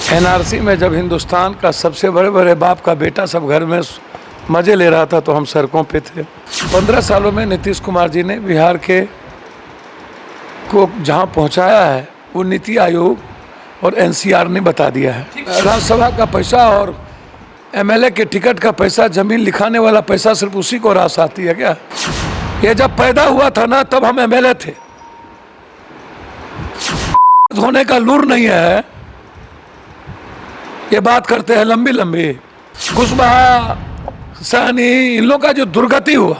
NRC में जब हिंदुस्तान का सबसे बड़े बड़े बाप का बेटा सब घर में मज़े ले रहा था तो हम सड़कों पे थे। 15 सालों में नीतीश कुमार जी ने बिहार के को जहां पहुंचाया है वो नीति आयोग और एनसीआर ने बता दिया है। राज्यसभा का पैसा और एमएलए के टिकट का पैसा, जमीन लिखाने वाला पैसा सिर्फ उसी को रास आती है क्या? ये जब पैदा हुआ था ना तब हम एमएलए थे। होने का लूर नहीं है, ये बात करते हैं लंबी लंबी। कुशवाहा, सहनी, इन लोगों का जो दुर्गति हुआ,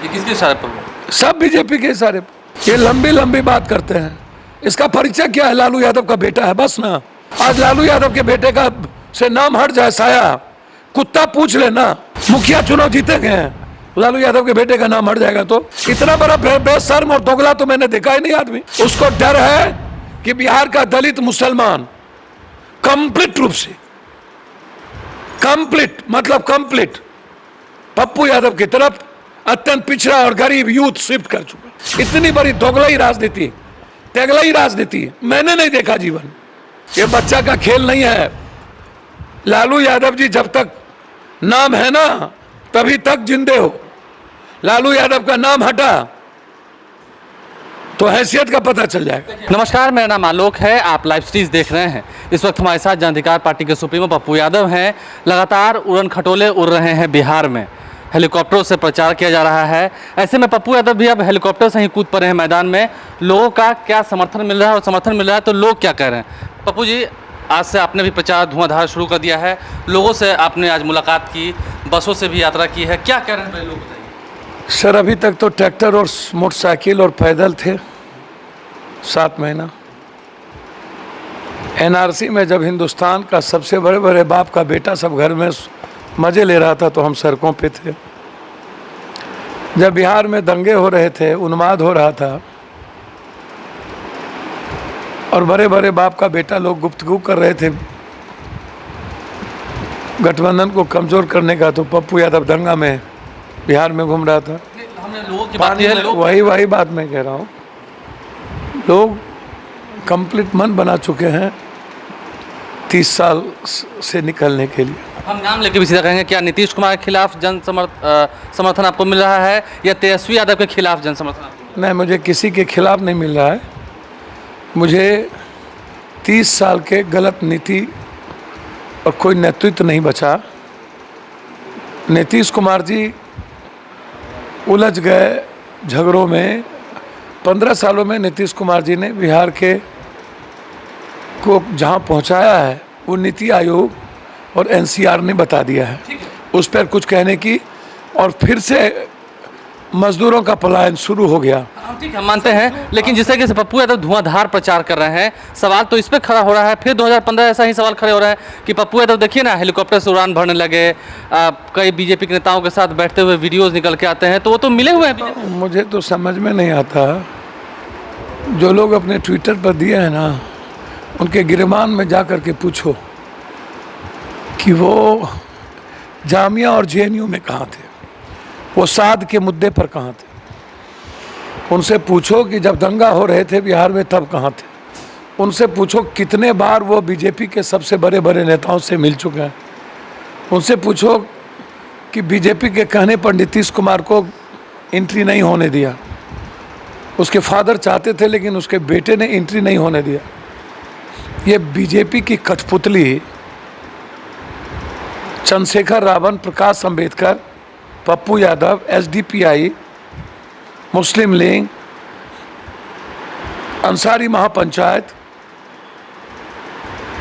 ये किसके इशारे पर हुआ? सब बीजेपी के इशारे पर। ये लंबी लंबी बात करते हैं। इसका परिचय क्या है? लालू यादव का बेटा है, बस ना। आज लालू यादव के बेटे का से नाम हट जाए साया, कुत्ता पूछ लेना। मुखिया चुनाव जीते गए हैं, लालू यादव के बेटे का नाम हट जाएगा तो इतना बड़ा बेशर्म और दोगला तो मैंने देखा ही नहीं आदमी। उसको डर है कि बिहार का दलित मुसलमान कंप्लीट रूप से, कंप्लीट मतलब कंप्लीट पप्पू यादव की तरफ अत्यंत पिछड़ा और गरीब यूथ शिफ्ट कर चुका। इतनी बड़ी दोगलाई राजनीति, तेगलाई राजनीति मैंने नहीं देखा जीवन। ये बच्चा का खेल नहीं है। लालू यादव जी जब तक नाम है ना तभी तक जिंदे हो। लालू यादव का नाम हटा तो हैसियत का पता चल जाएगा। नमस्कार, मेरा नाम आलोक है, आप लाइव स्ट्रीज देख रहे हैं। इस वक्त हमारे साथ जन अधिकार पार्टी के सुप्रीमो पप्पू यादव हैं। लगातार उड़न खटोले उड़ रहे हैं बिहार में, हेलीकॉप्टरों से प्रचार किया जा रहा है। ऐसे में पप्पू यादव भी अब हेलीकॉप्टर से ही कूद पड़े हैं मैदान में। लोगों का क्या समर्थन मिल रहा है और समर्थन मिल रहा है तो लोग क्या कह रहे हैं? पप्पू जी, आज से आपने भी प्रचार धुआंधार शुरू कर दिया है, लोगों से आपने आज मुलाकात की, बसों से भी यात्रा की है, क्या कह रहे हैं भाई लोग बताइए? सर, अभी तक तो ट्रैक्टर और मोटरसाइकिल और पैदल थे 7 महीना। एनआरसी में जब हिंदुस्तान का सबसे बड़े बड़े बाप का बेटा सब घर में मज़े ले रहा था तो हम सड़कों पे थे। जब बिहार में दंगे हो रहे थे, उन्माद हो रहा था और बड़े बड़े बाप का बेटा लोग गुफ्तगू कर रहे थे गठबंधन को कमज़ोर करने का, तो पप्पू यादव दंगा में बिहार में घूम रहा था। हमने लोगों की बात की है, लोग वही बात मैं कह रहा हूँ। लोग कंप्लीट मन बना चुके हैं 30 साल से निकलने के लिए। हम नाम लेके भी सीधा कहेंगे, क्या नीतीश कुमार के खिलाफ समर्थन आपको मिल रहा है या तेजस्वी यादव के खिलाफ जन समर्थन आपको? नहीं, मुझे किसी के खिलाफ नहीं मिल रहा है। मुझे 30 साल के गलत नीति और कोई नेतृत्व नहीं बचा। नीतीश कुमार जी उलझ गए झगड़ों में। 15 सालों में नीतीश कुमार जी ने बिहार के को जहां पहुंचाया है वो नीति आयोग और एनसीआर ने बता दिया है। उस पर कुछ कहने की, और फिर से मजदूरों का पलायन शुरू हो गया। ठीक है, मानते हैं, लेकिन जिस तरीके से पप्पू यादव धुआंधार प्रचार कर रहे हैं, सवाल तो इस पे खड़ा हो रहा है। फिर 2015 ऐसा ही सवाल खड़े हो रहा है कि पप्पू यादव देखिए ना, हेलीकॉप्टर से उड़ान भरने लगे, कई बीजेपी के नेताओं के साथ बैठते हुए वीडियोस निकल के आते हैं, तो वो तो मिले हुए हैं। मुझे तो समझ में नहीं आता, जो लोग अपने ट्विटर पर दिए हैं ना, उनके गिरमान में जा कर के पूछो कि वो जामिया और जेएनयू में कहाँ थे, वो साध के मुद्दे पर कहाँ थे। उनसे पूछो कि जब दंगा हो रहे थे बिहार में तब कहाँ थे। उनसे पूछो कितने बार वो बीजेपी के सबसे बड़े बड़े नेताओं से मिल चुके हैं। उनसे पूछो कि बीजेपी के कहने पर नीतीश कुमार को एंट्री नहीं होने दिया। उसके फादर चाहते थे लेकिन उसके बेटे ने एंट्री नहीं होने दिया। ये बीजेपी की कठपुतली चंद्रशेखर रावण, प्रकाश अंबेडकर, पप्पू यादव, एसडीपीआई, मुस्लिम लीग, अंसारी महापंचायत,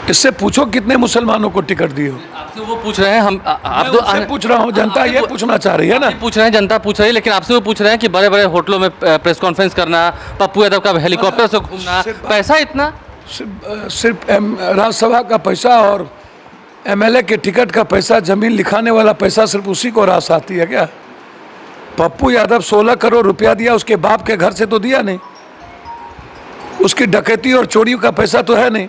इससे पूछो कितने मुसलमानों को टिकट दिए हो। आपसे वो पूछ रहे हैं, हम आप तो पूछ रहा हूँ, जनता ये पूछना चाह रही है ना। पूछ रहे हैं, जनता पूछ रही है, लेकिन आपसे वो पूछ रहे हैं कि बड़े बड़े होटलों में प्रेस कॉन्फ्रेंस करना, पप्पू यादव का हेलीकॉप्टर से घूमना, पैसा इतना, सिर्फ राज्यसभा का पैसा और एमएलए के टिकट का पैसा, जमीन लिखाने वाला पैसा सिर्फ उसी को रास आती है क्या? पप्पू यादव 16 करोड़ रुपया दिया, उसके बाप के घर से तो दिया नहीं। उसकी डकैती और चोरी का पैसा तो है नहीं।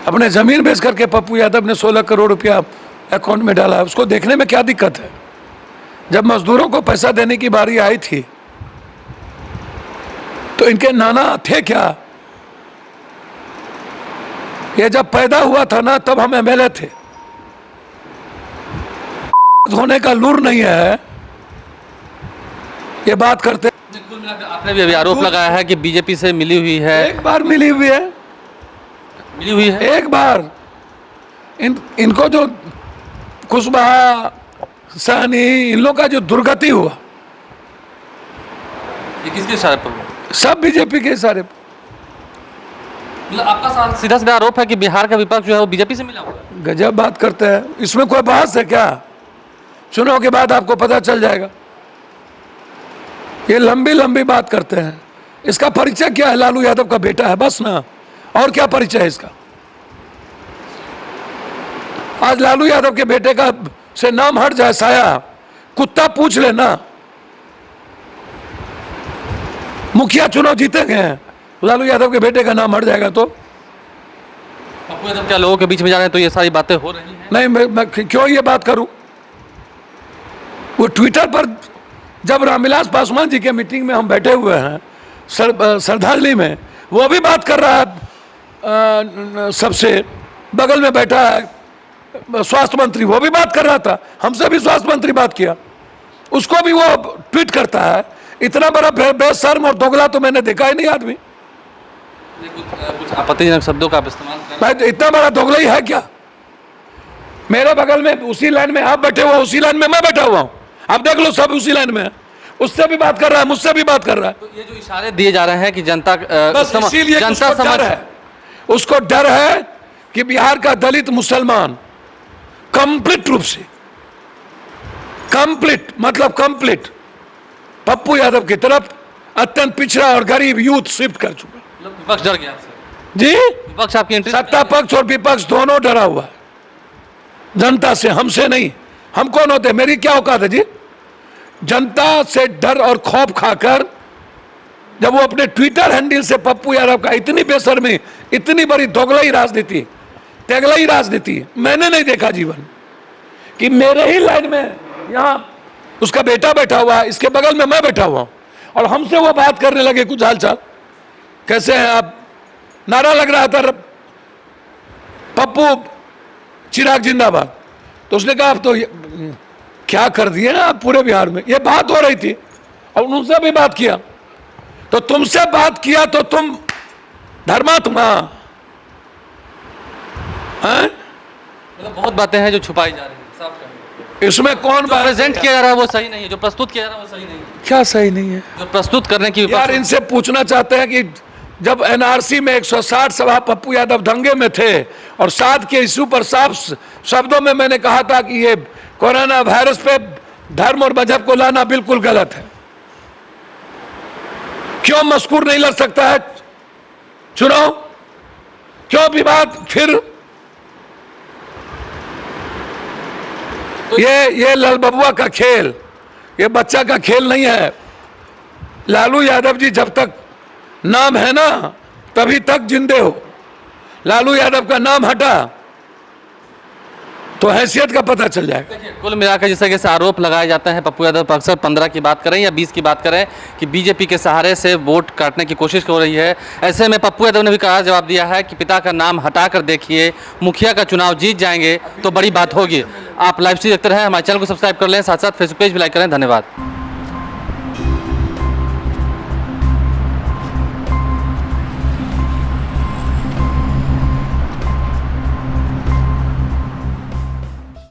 अपने जमीन बेच करके पप्पू यादव ने 16 करोड़ रुपया अकाउंट में डाला। उसको देखने में क्या दिक्कत है? जब मजदूरों को पैसा देने की बारी आई थी तो इनके नाना थे क्या? ये जब पैदा हुआ था ना तब हम एमएलए थे। होने का लूर नहीं है, ये बात करते। कुल मिलाकर आपने भी अभी आरोप लगाया है कि बीजेपी से मिली हुई है। एक बार मिली हुई है, मिली हुई है एक बार। इनको जो कुशवाहा, सहनी, इन लोगों का जो दुर्गति हुआ, ये किसके इशारे पर हुआ? सब बीजेपी के इशारे पर। मतलब आपका सीधा सीधा आरोप है कि बिहार का विपक्ष जो है वो बीजेपी से मिला हुआ है। गजब बात करते हैं, इसमें कोई बहस है क्या? चुनाव के बाद आपको पता चल जाएगा। ये लंबी लंबी बात करते हैं। इसका परिचय क्या है? लालू यादव का बेटा है, बस ना। और क्या परिचय है इसका? आज लालू यादव के बेटे का से नाम हट जाए, साया कुत्ता पूछ लेना। मुखिया चुनाव जीते गए हैं, लालू यादव के बेटे का नाम हट जाएगा तो? पप्पू यादव क्या लोगों के बीच में जा रहे हैं तो ये सारी बातें हो रही हैं? नहीं, मैं क्यों ये बात करूं? वो ट्विटर पर जब रामविलास पासवान जी के मीटिंग में हम बैठे हुए हैं श्रद्धांजलि में, वो भी बात कर रहा है सबसे। बगल में बैठा है स्वास्थ्य मंत्री, वो भी बात कर रहा था, हमसे भी स्वास्थ्य मंत्री बात किया, उसको भी वो ट्वीट करता है। इतना बड़ा बेशर्म और दोगला तो मैंने देखा ही नहीं आदमी। कुछ आपत्तिजनक शब्दों का आप इस्तेमाल करें। भाई इतना बड़ा दोगला ही है क्या? मेरे बगल में उसी लाइन में आप बैठे हुए, उसी लाइन में मैं बैठा हुआ हूँ, आप देख लो, सब उसी लाइन में है। उससे भी बात कर रहा है, मुझसे भी बात कर रहा है। तो ये जो इशारे दिए जा रहे हैं कि जनता बस इसीलिए जनता उसको डर है, उसको डर है कि बिहार का दलित मुसलमान कंप्लीट रूप से, कंप्लीट मतलब कंप्लीट पप्पू यादव की तरफ अत्यंत पिछड़ा और गरीब यूथ शिफ्ट कर चुका। विपक्ष डर गया आपसे? जी, विपक्ष आपकी एंट्री सत्ता पक्ष और विपक्ष दोनों डरा हुआ है जनता से, हमसे नहीं। हम कौन होते? मेरी क्या औकात है जी? जनता से डर और खौफ खाकर जब वो अपने ट्विटर हैंडल से पप्पू यादव का इतनी बेशर्मी, इतनी बड़ी दोगलाई राजनीति, तेगलाई राजनीति मैंने नहीं देखा जीवन कि मेरे ही लाइन में यहाँ उसका बेटा बैठा हुआ है, इसके बगल में मैं बैठा हुआ हूँ, और हमसे वो बात करने लगे कुछ हालचाल, कैसे हैं आप, नारा लग रहा था पप्पू चिराग जिंदाबाद। तो उसने कहा आप तो क्या कर दिए ना आप पूरे बिहार में, ये बात हो रही थी। और उनसे भी बात किया, तो तुमसे बात किया तो तुम धर्मात्मा हैं? मतलब बहुत बातें हैं जो छुपाई जा रही हैं, साफ कहें। इसमें कौन बात प्रेजेंट किया जा रहा है वो सही नहीं है, जो प्रस्तुत किया जा रहा है वो सही नहीं है। क्या सही नहीं है? जो प्रस्तुत करने की यार इनसे पूछना चाहते हैं कि जब एनआरसी में 160 सभा पप्पू यादव दंगे में थे और साथ के इशू पर साफ शब्दों में मैंने कहा था कि ये कोरोना वायरस पे धर्म और मजहब को लाना बिल्कुल गलत है, क्यों मस्कूर नहीं लड़ सकता है चुनाव? क्यों विवाद? फिर ये लाल बबुआ का खेल, ये बच्चा का खेल नहीं है। लालू यादव जी जब तक नाम है ना तभी तक जिंदे हो। लालू यादव का नाम हटा तो हैसियत का पता चल जाएगा। देखिए, कुल मिलाकर जिस तरीके से आरोप लगाए जाते हैं पप्पू यादव पर, अक्सर 15 की बात करें या 20 की बात करें कि बीजेपी के सहारे से वोट काटने की कोशिश हो रही है, ऐसे में पप्पू यादव ने भी कहा, जवाब दिया है कि पिता का नाम हटा कर देखिए, मुखिया का चुनाव जीत जाएंगे तो बड़ी बात होगी। आप लाइव स्ट्रीम देखते रहें, हमारे चैनल को सब्सक्राइब कर लें, साथ साथ फेसबुक पेज भी लाइक करें। धन्यवाद।